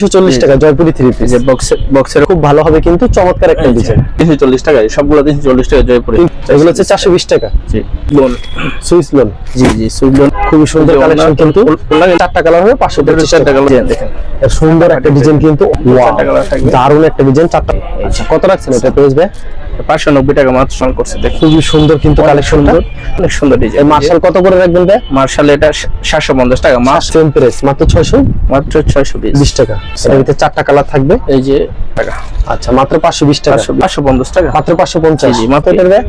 340 টাকা Jaipuri three piece. যে বক্সের খুব ভালো হবে কিন্তু চমৎকার একটা ডিজাইন। 340 টাকা, সবগুলো 340 টাকা জয়পুরি। এগুলো হচ্ছে 420 টাকা। জি লোন, সুইস লোন। জি জি সুইস লোন, খুবই সুন্দর কালেকশন কিন্তু চারটা কালার হবে 525 টাকা। দেখেন সুন্দর একটা ডিজাইন কিন্তু চারটা কালার থাকবে, দারুণ একটা ডিজাইন চারটা। আচ্ছা কত রাখছেন এটা প্রাইস ভাই? 590 টাকা মাত্র সং করছে। দেখেন খুবই সুন্দর কিন্তু কালেকশনটা, অনেক সুন্দর ডিজাইন। মার্শাল কত করে রাখবেন ভাই? মার্শাল এটা 750 টাকা মাত্র। সেম প্রাইস মাত্র 620 টাকা। এর ভিতরে চারটা কালার থাকবে। এই যে টাকা। আচ্ছা মাত্র 520 টাকা। 550 টাকা মাত্র 550। জি মাত্র এটা ভাই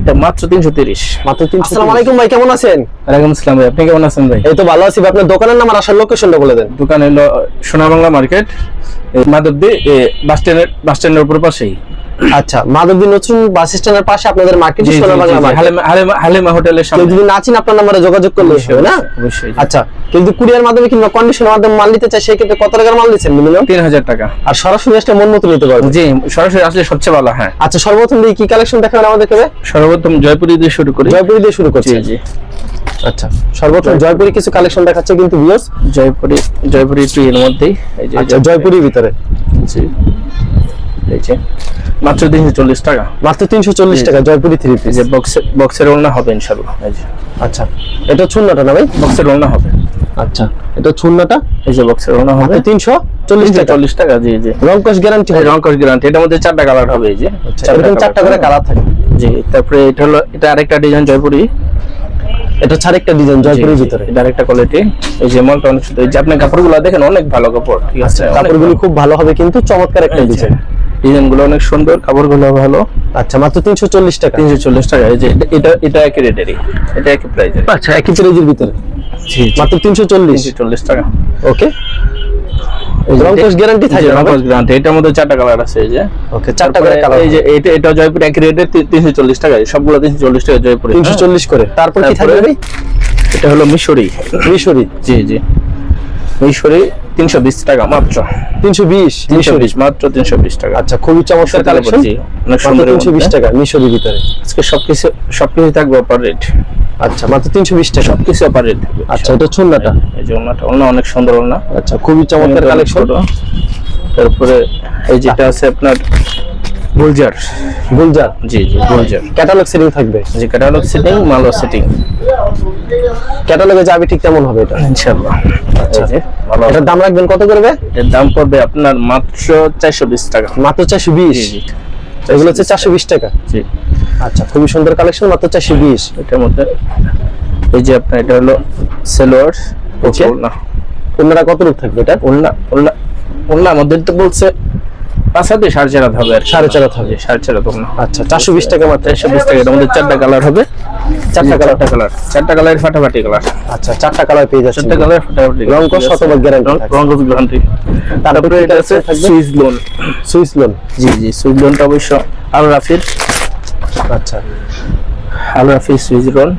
এটা মাত্র 330। মাত্র 330। আসসালামু আলাইকুম ভাই, কেমন আছেন? ওয়ালাইকুম আসসালাম ভাই, আপনি কেমন আছেন ভাই? এই তো ভালো আছি ভাই। আপনার দোকানের নাম আর আসার লোকেশনটা বলে দেন। দোকান হলো সোনাবাংলা মার্কেট, মাধবদী বাস স্ট্যান্ডের উপর পাশেই। আচ্ছা মাধবদী নতুন বাস স্ট্যান্ডের পাশে আপনাদের মার্কেট, সোনাবাংলা মার্কেট। হালিমা হোটেলের সামনে। যদি না চিন আপনার নম্বরে যোগাযোগ করলে হবে না? অবশ্যই। আচ্ছা কিন্তু কুরিয়ার মাধ্যমে কিংবা কন্ডিশনের মাধ্যমে মাল নিতে চাই, সেই ক্ষেত্রে কত টাকার মাল দিচ্ছেন মিনিমাম? 3000 টাকা। আর সরাসরি আসলে মন মতো নিতে পারবেন? জি সরাসরি আসলে সবচেয়ে ভালো। হ্যাঁ আচ্ছা সর্বপ্রথম দিয়ে কি কালেকশন দেখাবেন আমাদেরকে? সর্বপ্রথম জয়পুরি দিয়ে শুরু করি। জয়পুরি দিয়ে শুরু করছি। জি জি আচ্ছা সর্বপ্রথম জয়পুরি কিছু কালেকশন দেখাচ্ছে কিন্তু ভিউয়ার্স। জয়পুরি টু এর মধ্যেই। এই যে আচ্ছা জয়পুরির ভিতরে। জি এই যে মাত্র 340 টাকা। মাত্র 340 টাকা জয়পুরি থ্রি পিস। যে বক্সের ওড়না হবে ইনশাআল্লাহ। এই যে আচ্ছা এটা চুন্নাটা না ভাই? বক্সের ওড়না হবে। আচ্ছা এটা চুন্নাটা। এই যে বক্সের ওড়না হবে 340 টাকা। 40 টাকা। জি জি রংকশ গ্যারান্টি। রংকশ গ্যারান্টি। এটার মধ্যে চারটা কালার হবে। এই যে এরকম চারটা করে কালার থাকে। জি তারপরে এটা আরেকটা ডিজাইন জয়পুরি। এটা ছাড়া একটা ডিজাইন জয়পুরির ভিতরে। এটা আরেকটা কোয়ালিটি। এই যে মালটা অনেক সুন্দর। এই যে আপনি কাপড়গুলো দেখেন, অনেক ভালো কাপড়। ঠিক আছে, কাপড়গুলো খুব ভালো হবে কিন্তু চমৎকার একটা ডিজাইন। ডিজাইনগুলো অনেক সুন্দর, কাপড়গুলো ভালো। আচ্ছা মাত্র 340 টাকা। 340 টাকা। এই যে এটা একই রেটেরই, এটা একই প্রাইসের। আচ্ছা একই প্রাইজের ভিতরে। জি মাত্র 340 টাকা। ওকে রংকশ গ্যারান্টি থাকে। রংকশ গ্যারান্টি। এটার মধ্যে চারটা কালার আছে। এই যে ওকে চারটা করে কালার। এই যে এটা জয়পুর একই রেটের 340 টাকা। সবগুলো 340 টাকা জয়পুরে। 340 করে। তারপর কি থাকবে ভাই? এটা হলো মিশরি। জি জি মিশরি 320 টাকা মাত্র। 320 মাত্র 320 টাকা। আচ্ছা খুবই চমৎকার কালেকশন। জি অনেক সুন্দর। 320 টাকা মিশরের ভিতরে। আজকে সবকিছু থাকবে অফার রেট। আচ্ছা মাত্র 320 টাকা সবকিছু অফার রেট থাকবে। আচ্ছা এটা চুন্নাটা। এই যে ওড়না অনেক সুন্দর ওড়না। আচ্ছা খুবই চমৎকার কালেকশন। তারপরে এই যেটা আছে আপনার গুলজার। জি গুলজার। ক্যাটালগ সেটিং থাকবে। জি ক্যাটালগ সেটিং, মালও সেটিং। ক্যাটালগে যাবে ঠিক কেমন হবে এটা ইনশাআল্লাহ। আচ্ছা এটার দাম রাখবেন কত করবে? এর দাম পড়বে আপনার মাত্র 420 টাকা। মাত্র 420। জি এগুলো হচ্ছে 420 টাকা। জি আচ্ছা খুবই সুন্দর কালেকশন, মাত্র 420। এটার মধ্যে এই যে আপনার এটা হলো সেলোয়ার। ওকে ওনারা কত রূপ থাকবে এটা? ওড়না আমাদের তো বলছে 5 হাতে 4.5 হবে। 4.5 হবে। 4.5 তো না। আচ্ছা 420 টাকা মাত্র। 420 টাকা। এর মধ্যে চারটা কালার হবে। চারটা কালারের ফাটাফাটি কালার। আচ্ছা চারটা কালার পেয়ে যাচ্ছে। চারটা কালার ফাটাফাটি। রংকশ শতভাগ গ্যারান্টি। রংকশ গ্যারান্টি। তারপরে এটা আছে সুইস লোন। জি সুইস লোনটা অবশ্য আল রাফির। আচ্ছা আল রাফি সুইস লোন।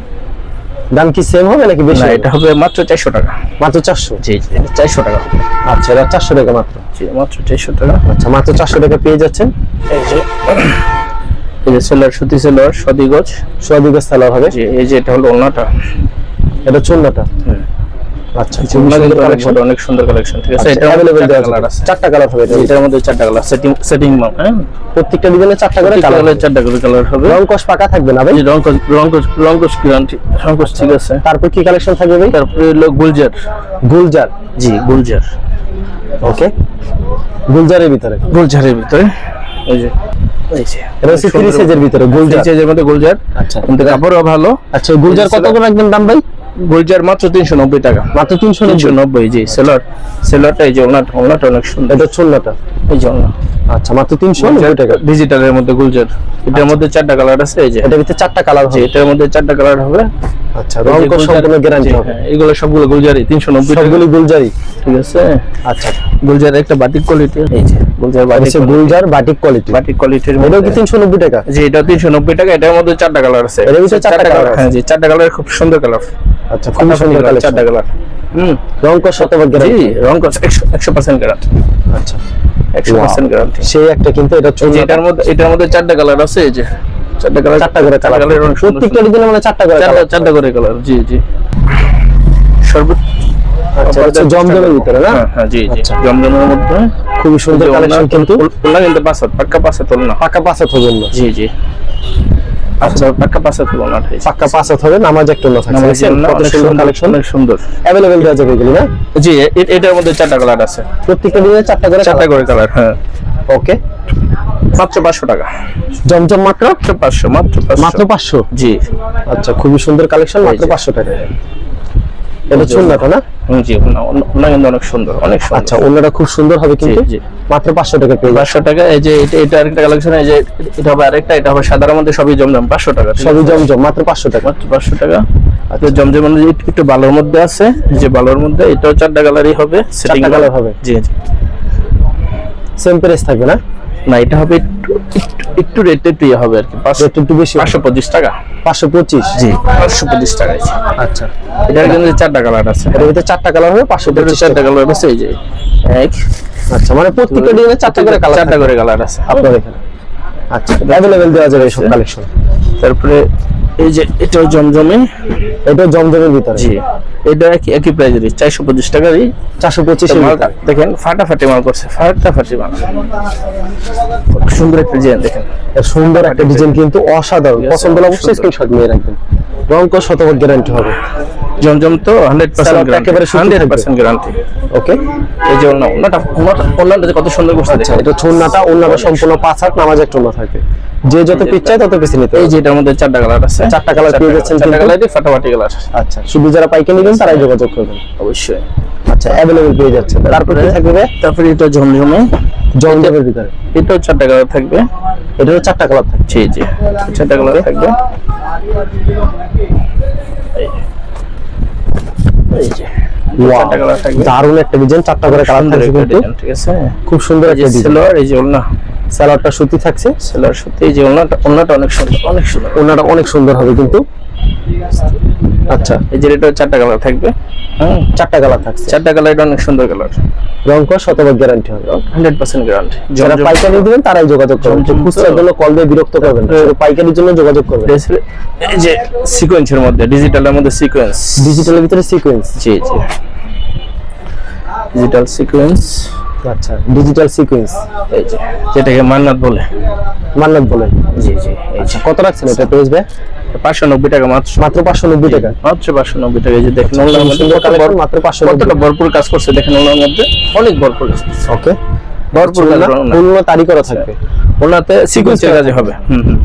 দাম কি সেম হবে নাকি বেশি? না এটা হবে মাত্র 400 টাকা। মাত্র 400? জি 400 টাকা। আচ্ছা এটা 400 টাকা মাত্র। জি মাত্র 400 টাকা। আচ্ছা মাত্র 400 টাকা পেয়ে যাচ্ছেন। এই যে সেলার সুতি সেলার সদিগজ সালোয়ার হবে। জি এই যে এটা হলো ওড়নাটা, এটা চুন্নাটা। আচ্ছা কালেকশন অনেক সুন্দর কালেকশন। ঠিক আছে, এটা अवेलेबल কালার আছে। চারটা কালার হবে এটার মধ্যে চারটা কালার সেটিং মাপ। হ্যাঁ প্রত্যেকটা ডিজাইনে চারটা করে কালার, চারটা করে কালার হবে। রংকশ পাকা থাকবে না ভাই? রংকশ গ্যারান্টি। রংকশ ঠিক আছে। তারপর কি কালেকশন থাকবে ভাই? তারপরে হলো গুলজার। জি গুলজার। ওকে গুলজারের ভিতরে। এই যে এটা হচ্ছে 30 সাইজের ভিতরে গুলজার। সাইজের মধ্যে গুলজার। আচ্ছা কিন্তু কাপড়ও ভালো। আচ্ছা গুলজার কত করে রাখবেন দাম ভাই? গুলজার মাত্র 390 টাকা। মাত্র 390। জি সেলারটা এই যে ওড়নাটা অনেক সুন্দর। এটা চুন্নাটা। এই যে ওড়না। আচ্ছা মাত্র 390 টাকা। ডিজিটালের মধ্যে গুলজার। এটার মধ্যে চারটা কালার আছে। এই যে এটার ভিতরে চারটা কালার হবে। এটার মধ্যে চারটা কালার হবে। আচ্ছা রংকশ সম্পূর্ণ গ্যারান্টি হবে। এগুলো সবগুলো গুলজারি 390 টাকা। সবগুলো গুলজারি। ঠিক আছে। আচ্ছা গুলজারের একটা বাটিক কোয়ালিটি। এই যে গুলজার বাটিক কোয়ালিটি। বাটিক কোয়ালিটির মধ্যে এটা কি 390 টাকা? জি এটা 390 টাকা। এটার মধ্যে চারটা কালার আছে। এর ভিতরে চারটা কালার আছে। হ্যাঁ জি চারটা কালার খুব সুন্দর কালার। আচ্ছা খুব সুন্দর কালার, চারটা কালার। রংকশ শতভাগ গ্যারান্টি। জি রংকশ 100% গ্যারান্টি। আচ্ছা 100% গ্যারান্টি। সেই একটা কিন্তু এটা এটার মধ্যে চারটা কালার আছে। এই যে চারটা করে কালার। প্রত্যেকটা ডিজাইনে মানে চারটা করে কালার। জি আচ্ছা, এটা জমজমের ভিতরে না? হ্যাঁ জি জি, আচ্ছা। জমজমের মধ্যে খুবই সুন্দর কালেকশন কিন্তু। ওনা কিন্তু পাঁচাত, পাক্কা পাঁচাত না। পাকা 5 হাত হবে না? জি জি, আচ্ছা পাক্কা পাঁচাত না। পাকা 5 হাত হবে, নামাজ একটা না থাকছে। দেখছেন কত সুন্দর কালেকশন, অনেক সুন্দর। अवेलेबल দেওয়া যাবে এগুলো না? জি, এটার মধ্যে 4টা কালার আছে, প্রত্যেকটা ডিজাইনে 4টা করে 4টা করে কালার। হ্যাঁ, ওকে। মাত্র 500 টাকা। জমজম মাত্র 500, মাত্র 500। জি। আচ্ছা, খুবই সুন্দর কালেকশন, মাত্র এই যে। 500 টাকা। এটা সুন্নাটা না? জি, ওনা কিন্তু অনেক সুন্দর, অনেক সুন্দর। আচ্ছা, ওনাটা খুব সুন্দর হবে কিন্তু। জি। মাত্র 500 টাকা পেয়ে যাবেন। 500 টাকা। এই যে এটা আরেকটা কালেকশন, এই যে এটা হবে আরেকটা, এটা হবে সাদার মধ্যে, সবই জমজম। 500 টাকা, সবই জমজম, মাত্র 500 টাকা। মাত্র 500 টাকা। আচ্ছা, জমজমের মধ্যে একটু ভালোর মধ্যে আছে, যে ভালোর মধ্যে এটাও 4টা কালারই হবে, সেটিং কালার হবে। জি জি। সেম প্রাইস থাকবে না? না, এটা হবে একটু রেট একটু ইয়ে হবে আর কি, রেট একটু বেশি, 525 টাকা। 525। জি, 525 টাকা। আচ্ছা, এটার কিন্তু 4টা কালার আছে, এর ভিতরে 4টা কালার হবে, 525 টাকা। 4টা কালার আছে। এই যে এক, আচ্ছা, মানে প্রত্যেকটা ডিজাইনে 4টা করে কালার, 4টা করে কালার আছে আপনার এখানে। আচ্ছা, अवेलेबल দেওয়া যাবে এই সব কালেকশন। তারপরে এই যে এটাও জমজমে, এটা জমজমের ভিতরে। জি, এটা একই প্রাইজেরই, 425 টাকারই। 425 এর ভিতরে। দেখেন ফাটাফাটি মাল করছে, ফাটাফাটি মাল। সুন্দর একটা ডিজাইন দেখেন, এর সুন্দর একটা ডিজাইন কিন্তু অসাধারণ। পছন্দ হলে অবশ্যই স্ক্রিনশট নিয়ে রাখবেন। রং কস শতভাগ গ্যারান্টি হবে। জমজম তো 100% গ্যারান্টি, একেবারে সুতি থাকবে। 100% গ্যারান্টি। ওকে। এই যে ওনাটা যে কত সুন্দর করছে আচ্ছা, দেখেন। এটা ছোন্নাটা, ওন্নাটা সম্পূর্ণ 5 হাত, নামাজ একটা না থাকে। যে যত পিচ চায় তত বেশি নিতে এই হবে। যে এটার মধ্যে 4টা কালার আছে, 4টা কালার পেয়ে যাচ্ছেন 4টা কিন্তু। কালারই ফাটাফাটি কালার। আচ্ছা, শুধু যারা পাইকারি নেবেন তারাই যোগাযোগ করবেন। অবশ্যই। আচ্ছা, अवेलेबल পেয়ে যাচ্ছে। তারপর কি থাকবে? তারপরে এটা জমজমে, জমজমের ভিতরে। এটাও 4টা কালার থাকবে। এটারও 4টা কালার থাকবে। জি জি, 4টা কালার থাকবে। এই যে ওয়াও, 4টা কালার থাকবে। দারুণ একটা ডিজাইন, 4টা করে কালার সুন্দর থাকবে একটা কিন্তু। ডিজাইন, ঠিক আছে। খুব সুন্দর এই যে একটা ডিজাইন। সেলোয়ার, এই যে ওড়না, সালোয়ারটা সুতি থাকছে। সেলোয়ার সত্যি, এই যে ওড়নাটা অনেক সুন্দর, অনেক সুন্দর। ওনাটা অনেক সুন্দর হবে কিন্তু। আচ্ছা, এই যে এটাও 4টা কালার থাকবে। হ্যাঁ, 4টা কালার থাকছে। 4টা কালার, এটা অনেক সুন্দর কালার, রং কস শতভাগ গ্যারান্টি হবে। 100% গ্যারান্টি। যারা পাইকারি দিবেন তারাই যোগাযোগ করবেন। জমজম তো। খুচরার জন্য কল দিয়ে বিরক্ত করবেন না, শুধু পাইকারির জন্য যোগাযোগ করবেন। এই যে সিকোয়েন্সের মধ্যে, ডিজিটালের মধ্যে সিকোয়েন্স। ডিজিটালের ভিতরে সিকোয়েন্স। জি জি, ডিজিটাল সিকোয়েন্স। আচ্ছা, ডিজিটাল সিকোয়েন্স, এই যে যেটাকে মান্নাত বলে। মান্নাত বলেন। জি জি, এই যে কত রাখছেন এটা পেজ ভাই? 590 টাকা মাত্র। মাত্র 590 টাকা। মাত্র 590 টাকা। এই যে দেখেন ওনার মধ্যে সুন্দর কত কালেকশন, মাত্র 590 কতটা ভরপুর কাজ করছে দেখেন, ওনার মধ্যে অনেক ভরপুর কাজ করছে। ওকে। ভরপুর কাজ ওনার। পূর্ণ তারিখ করা থাকবে। ওনাতে সিকোয়েন্সের কাজ হবে।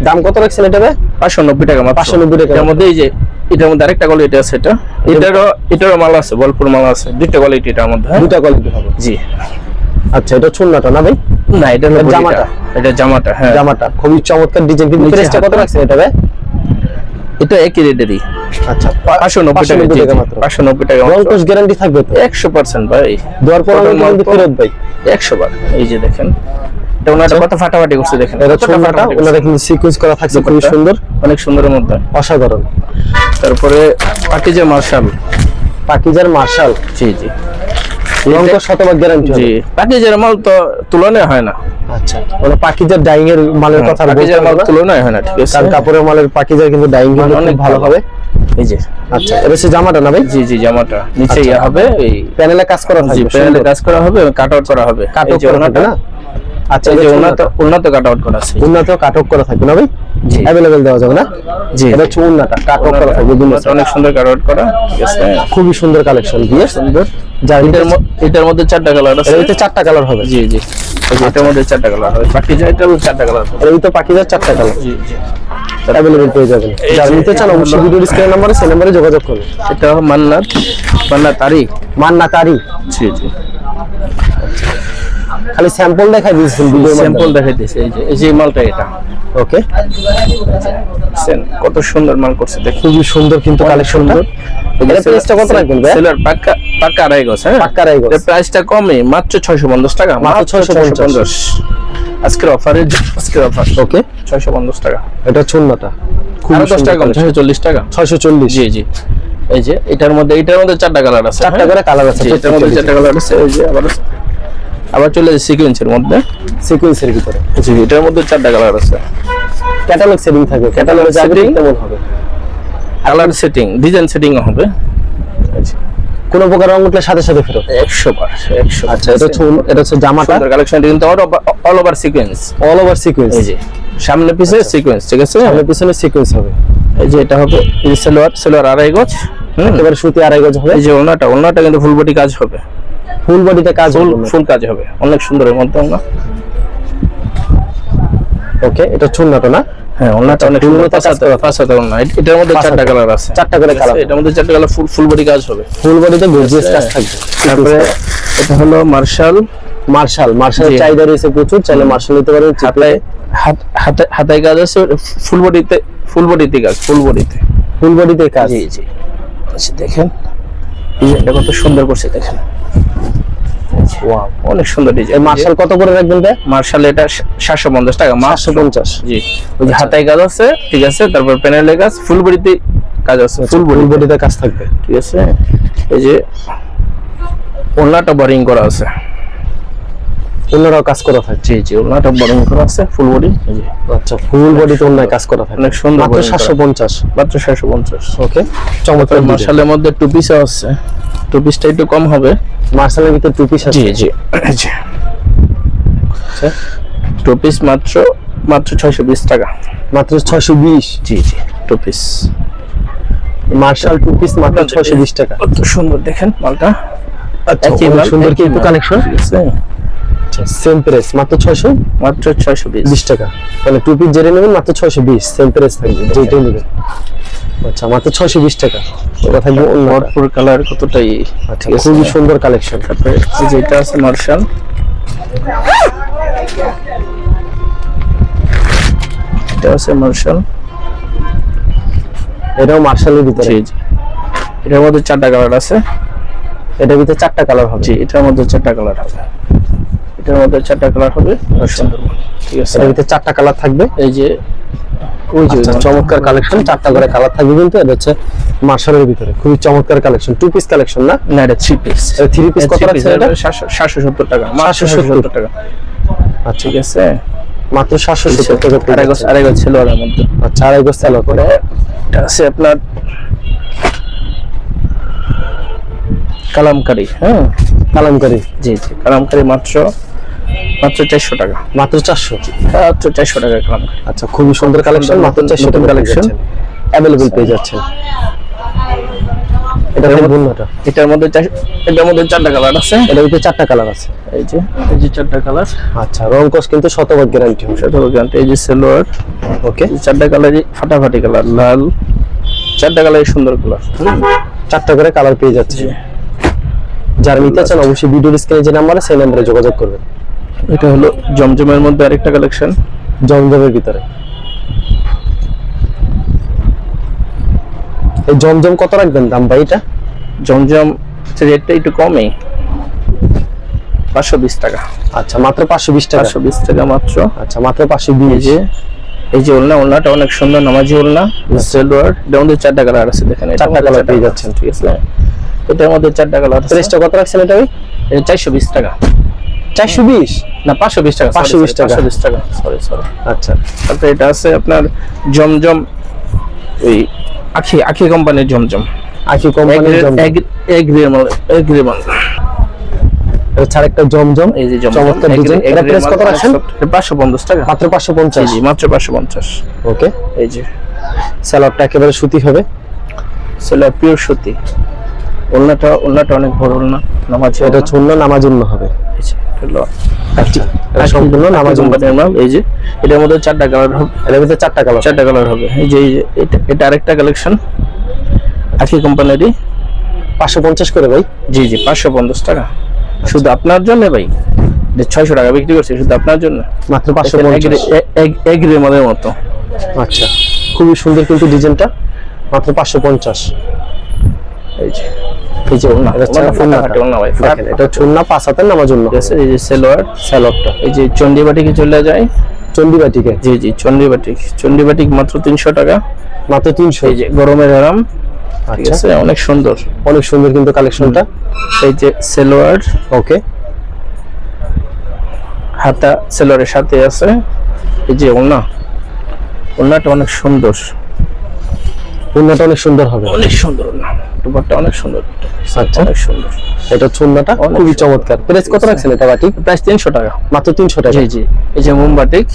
দাম কত রাখছেন এটা ভাই? 590 টাকা মাত্র। 590 টাকা। এর মধ্যে এই যে এটার মধ্যে আরেকটা কোয়ালিটি আছে, এটারও মাল আছে, ভরপুর মাল আছে, দুইটা কোয়ালিটি এটার মধ্যে। হ্যাঁ? দুটো কোয়ালিটি হবে। জি। আচ্ছা, এটা চুন্নাটা না ভাই? না, এটা হলো জামাটা। এটা জামাটা। হ্যাঁ, জামাটা খুবই চমৎকার ডিজাইন কিন্তু। নিচে প্রাইসটা কত হাতা। রাখছেন এটা ভাই? এটা একই রেটেরই। আচ্ছা, 590 টাকা মাত্র। 590 টাকা রং মাত্র। কোর্স গ্যারান্টি থাকবে তো? 100% ভাই। দেওয়ার পর Total মাল কিন্তু তো ফেরত ভাই। 100 বার। এই যে দেখেন, এটা ওনাটা কত ফাটাফাটি করছে দেখেন। এটা কতটা চুন্নাটা ফাটাফাটি করছে। ওনারা কিন্তু সিকোয়েন্স করা থাকছে, খুবই দুপাট্টা সুন্দর, অনেক সুন্দরের মধ্যে। অসাধারণ। তারপরে পাকিজা মার্শাল। পাকিজার মার্শাল। জি জি, রং কোর্স শতভাগ গ্যারান্টি জি। হবে। পাকিজার মাল তো তুলনায় হয় না। আচ্ছা, মানে পাকিজার ডাইং এর মালের কথা বলতে পাকিজার মাল হবে না, তুলনায় হয় না, ঠিক আছে। কারণ কাপড়ের মালের পাকিজার কিন্তু ডাইং কিন্তু অনেক অনেক ভালো ভালো। হবে। এই যে আচ্ছা, এটা হচ্ছে জামাটা না ভাই? জি জি, জামাটা নিচে ইয়া হবে, এই প্যানেলে কাজ করা জি থাকবে, প্যানেলে কাজ করা হবে, কাট আউট করা হবে। কাট এই আউট যে করা ওনাটা, থাকবে না? আচ্ছা, এই এই যে যে ওনাটা কাট আউট করা আছে। উন্নতেও কাট আউট করা থাকবে না ভাই? জি अवेलेबल দেওয়া যাবে না? জি, এটা হচ্ছে উন্নাটা কাট আউট করা থাকবে দুটো। ওনাটা অনেক সুন্দর কাট আউট করা, ঠিক আছে। খুবই সুন্দর কালেকশন দিয়ে সুন্দর। যার এটার মধ্যে 4টা কালার আছে। এর ভিতরে 4টা কালার হবে। জি জি, এই যে এটার মধ্যে 4টা কালার হবে। পাকিজা এটার 4টা কালার হবে। এর ভিতরে পাকিজার 4টা কালার জি জি, अवेलेबल পেয়ে যাবেন। এই যারা যে নিতে চান অবশ্যই ভিডিওর স্ক্রিন নম্বরে সেই নম্বরে যোগাযোগ করুন। এটা মান্নাত তারিক। মান্না তারি। জি জি, খালি স্যাম্পল দেখাই দিয়েছেন ভিডিওর স্যাম্পল মাধ্যমে। দেখাই দিয়েছে। এই যে মালটা এটা ওকে। দেখছেন কত সুন্দর মাল করছে দেখুন। খুবই সুন্দর কিন্তু কালেকশনটা। এর প্রাইসটা কত রাখবেন ভাই? সেলার পাক্কা আড়াই গজ। হ্যাঁ, পাক্কা আড়াই গজ। এর প্রাইসটা কমে মাত্র 650 টাকা। মাত্র 650। আজকের অফার। ওকে, 650 টাকা। এটা চুন্নাটা খুব আরো 10 টাকা কম, 640 টাকা। 640। জি জি, এই যে এটার মধ্যে 4টা কালার আছে। 4টা করে কালার আছে। জি, এটার মধ্যে 4টা কালার আছে। এই যে আবার চলে যাচ্ছে সিকোয়েন্সের মধ্যে। সিকোয়েন্সের ভিতরে। জি, এটার মধ্যে 4টা কালার আছে। ক্যাটালগ সেটিং থাকবে। ক্যাটালগে Catalog যাবে setting। কেমন হবে? কালার সেটিং, ডিজাইন সেটিং হবে। এই যে কোনো প্রকার রং উঠলে সাথে সাথে ফেরত। 100 বার 100। আচ্ছা, এটা হচ্ছে জামাটা, সুন্দর কালেকশন কিন্তু all over sequence. All over sequence. এই যে সামনে পিছে সিকোয়েন্স, ঠিক আছে? সামনে পিছনে সিকোয়েন্স হবে। এই যে এটা হবে, এই যে সালোয়ার আড়াই গজ, একেবারে সুতি আড়াই গজ হবে। এই যে ওড়নাটা কিন্তু ফুল বডি কাজ হবে, ফুল বডিতে কাজ হবে, ফুল কাজ হবে, অনেক সুন্দর এর মধ্যে ওড়না। ওকে, এটা চুন্নাটা না? হ্যাঁ, ওড়নাটা অনেক সুন্দর, পাঁচ হাতে ওড়না। এটার মধ্যে 4টা কালার আছে, 4টা করে কালার। এটার মধ্যে 4টা কালার, ফুল বডি কাজ হবে, ফুল বডিতে গর্জিয়াস কাজ থাকবে। তারপরে এটা হলো মার্শালের চাহিদা রয়েছে প্রচুর, চাইলে মার্শাল নিতে পারেন। হাতায় কাজ আছে, ফুল বডিতে কাজ, ফুল বডিতে কাজ। জি জি, আচ্ছা দেখেন ডিজাইনটা কত সুন্দর করছে, দেখেন ওয়াও, অনেক সুন্দর ডিজাইন। মার্শাল কত করে রাখবেন ভাই? মার্শাল এটা 750 টাকা, 750। জি, ওই যে হাতায় কাজ আছে, ঠিক আছে, তারপর প্যানেলে কাজ, ফুল বডিতে কাজ আছে, ফুল বডিতে কাজ থাকবে, ঠিক আছে। এই যে ওড়নাটা বোরিং করা আছে, ওনারাও কাজ করা থাকে। জি জি, ওড়নাটা বোরিং করা আছে, ফুল বডি। এই যে আচ্ছা, ফুল বডিতে ওনায় কাজ করা থাকে, অনেক সুন্দর, মাত্র 750। মাত্র 750। ওকে, চমৎকার। মার্শালের মধ্যে টু পিস আছে, টু পিসটা একটু কম হবে। মার্শালের ভিতরে টু পিস আছে। জি জি, আচ্ছা, টু পিস মাত্র 620 টাকা, মাত্র 620। জি জি, two piece marshal two piece মাত্র 620 টাকা। কত সুন্দর দেখেন মালটা, আচ্ছা, অনেক সুন্দর কিন্তু কালেকশন। ঠিক আছে, সেম প্রাইস, মাত্র 620 টাকা। মানে টু পিস যেটা নেবেন মাত্র 620, সেম প্রাইস থাকবে যেটাই নেবেন। আচ্ছা, মাত্র 620 টাকা। এটা থাকবে ভরপুর কালার, কতটাই। আচ্ছা, খুবই সুন্দর কালেকশন। তারপরে এই যে এটা আছে মার্শাল, এটা আছে মার্শাল, এটাও মার্শালের ভিতরে। জি জি, এটার মধ্যে 4টা কালার আছে, এটার ভিতরে 4টা কালার হবে। জি, এটার মধ্যে 4টা কালার হবে, এটার মধ্যে 4টা কালার হবে, সুন্দর, ঠিক আছে। এটার ভিতরে 4টা কালার থাকবে। এই যে ওই যে চমৎকার কালেকশন, 4টা করে কালার থাকবে কিন্তু। এটা হচ্ছে মার্শালের ভিতরে খুবই চমৎকার কালেকশন, টু পিস কালেকশন না? না, এটা 3 পিস। 3 পিস কত রাখছেন এটা? 770 টাকা, 770 টাকা। আচ্ছা, ঠিক আছে, মাত্র 770 টাকা। আড়াই গজ সেলোয়ারের মধ্যে। আচ্ছা, আড়াই গজ সেলোয়ার করে। এটা আছে আপনার কালামকারী। হ্যাঁ, কালামকারী। জি জি, কালামকারী মাত্র 400 টাকা, মাত্র 400। মাত্র 400 টাকা কালামকারী। আচ্ছা, খুবই সুন্দর কালেকশন, মাত্র 400 টাকা কালেকশন अवेलेबल পেয়ে যাচ্ছেন। এটা বলনাটা, এটার মধ্যে 4টা কালার আছে, এটার ভিতরে 4টা কালার আছে। এই যে 4টা কালার। আচ্ছা, রং কস কিন্তু শতভাগ গ্যারান্টি হবে। শতভাগ গ্যারান্টি। এই যে সেলোয়ার, ওকে, 4টা কালারই ফাটাফাটি কালার, লাল, 4টা কালারই সুন্দর কালার। 4টা করে কালার পেয়ে যাচ্ছে। যারা নিতে চান অবশ্যই ভিডিওর স্ক্রিনে যে নাম্বার আছে সেই নম্বরে যোগাযোগ করবেন। এটা হলো জমজমের মধ্যে আরেকটা কালেকশন, জমজমের ভিতরে। এই জমজম কত রাখবেন দাম ভাই? এটা জমজম রেটটা একটু কমই, 520 টাকা। আচ্ছা, মাত্র 520 টাকা। 520 টাকা মাত্র। আচ্ছা, মাত্র 520। এই যে ওড়নাটা অনেক সুন্দর, নামাজি ওড়না, সেলোয়ার। এটার মধ্যে 4টা কালার আছে, দেখেন 4টা কালার পেয়ে যাচ্ছেন। ঠিক আছে, এটার মধ্যে 4টা কালার। প্রাইসটা কত রাখছেন এটা ভাই? এটা 420 টাকা। 420 না, 520 টাকা, 520 টাকা, 520 টাকা, সরি। আচ্ছা, তারপরে এটা আছে আপনার জমজম, ওই আখি কোম্পানির জমজম, আখি কোম্পানির জমজম, এগ্রিমাল। এছাড়া একটা জমজম, এই যে চমৎকার ডিজাইন। এটা প্রাইস কত রাখছেন? 550 টাকা, মাত্র 550। জি, মাত্র 550। ওকে, এই যে সালোয়ারটা একেবারে সুতি হবে, সেলোয়ার পিওর সুতি। ওড়নাটা অনেক বড় ওড়না, নামাজি। এটা ছোটনা নামাজ উন্ন হবে। হলো আচ্ছা, এটা সম্পূর্ণ নামাজ উন্ন। এই যে এটার মধ্যে 4টা কালার হবে, এর ভিতরে 4টা কালার হবে। এই যে এটা আরেকটা কালেকশন, আখি কোম্পানিরই, 550 করে ভাই। জি জি, 550 টাকা শুধু আপনার জন্য ভাই। 600 টাকা বিক্রি করছি শুধু আপনার জন্য, মাত্র 550। এগ্রিমালের মতো। আচ্ছা, খুবই সুন্দর কিন্তু ডিজাইনটা, মাত্র 550। এই যে এটা চুন্না 5 হাতের নামাজ উন্ন। এই যে সেলোয়ারটা, এই যে চন্ডিবাটিকে চলে যায়, চন্ডিবাটিকে। জি জি, চন্ডিবাটিক মাত্র 300 টাকা, মাত্র 300। এই যে গরমের আরাম, ঠিক আছে, অনেক সুন্দর কিন্তু কালেকশনটা। এই যে সেলোয়ার, ওকে, হাতা সেলোয়ারের সাথে আছে। এই যে ওড়নাটা অনেক সুন্দর, ওড়নাটা অনেক সুন্দর হবে, অনেক সুন্দর ওড়না। দুপাট্টা অনেক সুন্দর, আচ্ছা অনেক সুন্দর। এটা চুন্নাটা অনেক খুবই সুন্দর। চমৎকার। প্রাইস কত রাখছেন এটা বাটিক? প্রাইস 300 টাকা। মাত্র 300 টাকা। জি জি, এই যে মোমবাটিক,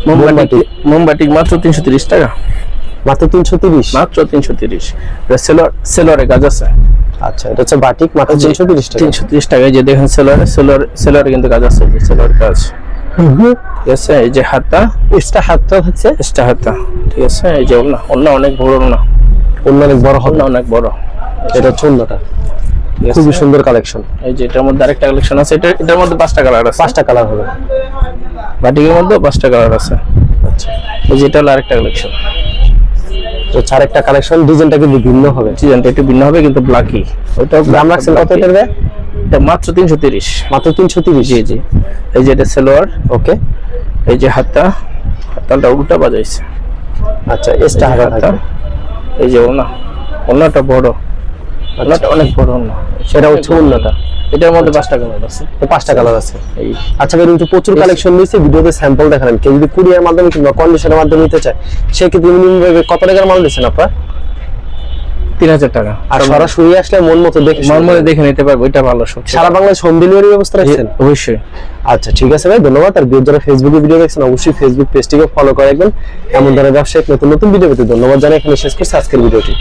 মোমবাটিক। মোমবাটিক মাত্র 330 টাকা, মাত্র 330। মাত্র 330। এটা সেলরের কাজ আছে। আচ্ছা এটা হচ্ছে বাটিক মাত্র 330 টাকা। 330 টাকা। এই যে দেখেন সেলরে কিন্তু কাজ আছে, যে সেলর কাজ, ঠিক আছে। এই যে হাতা, এক্সট্রা হাতটা হচ্ছে এক্সট্রা হাতা, ঠিক আছে। এই যে ওড়না অনেক বড়, ওড়না অনেক বড় হবে। অনেক বড়। এটা হচ্ছে অন্যটা, ঠিক আছে। খুবই সুন্দর কালেকশন। এই যে এটার মধ্যে আরেকটা কালেকশন আছে, এটার মধ্যে 5টা কালার আছে। 5টা কালার হবে। বাটিকের মধ্যে 5টা কালার আছে। আচ্ছা এই যে এটা হলো আরেকটা কালেকশন। তো চার একটা কালেকশন, ডিজাইনটা কিন্তু ভিন্ন হবে। ডিজাইনটা একটু ভিন্ন হবে কিন্তু ব্ল্যাকই। ওইটা দাম রাখছেন কত এটার ভাই? এটা মাত্র 330। মাত্র 330। জি জি। এই যে এটা সেলোয়ার, ওকে। এই যে হাতাটা উল্টা বাজাইছে। আচ্ছা এক্সট্রা হাতা থাকবে। এই যে ওড়নাটা বড়, ওড়নাটা অনেক বড় ওড়না। সেটা হচ্ছে অন্যটা। এটার মধ্যে 5টা কালার আছে। তো 5টা কালার আছে। এই আচ্ছা ভাই কিন্তু প্রচুর কালেকশন নিয়েছে, ভিডিওতে স্যাম্পল দেখালেন। কেউ যদি কুরিয়ার মাধ্যমে কিংবা কন্ডিশনের মাধ্যমে নিতে চায় সেক্ষেত্রে মিনিমাম কত টাকার মাল দিচ্ছেন আপনারা? 3000 টাকা। আর সরাসরি আসলে মন মতো দেখে নরমালি দেখে নিতে পারবো, এটা ভালো সবচেয়ে। সারা বাংলাদেশ হোম ডেলিভারি ব্যবস্থা রাখছেন? অবশ্যই। আচ্ছা ঠিক আছে ভাই, ধন্যবাদ। আর যারা ফেসবুকে ভিডিও দেখছেন অবশ্যই ফেসবুক পেজটিকে ফলো করে রাখবেন। এমন ধরনের ব্যবসায়িক নতুন নতুন ভিডিও পেতে ধন্যবাদ জানাই এখানে শেষ করছি আজকের ভিডিওটি।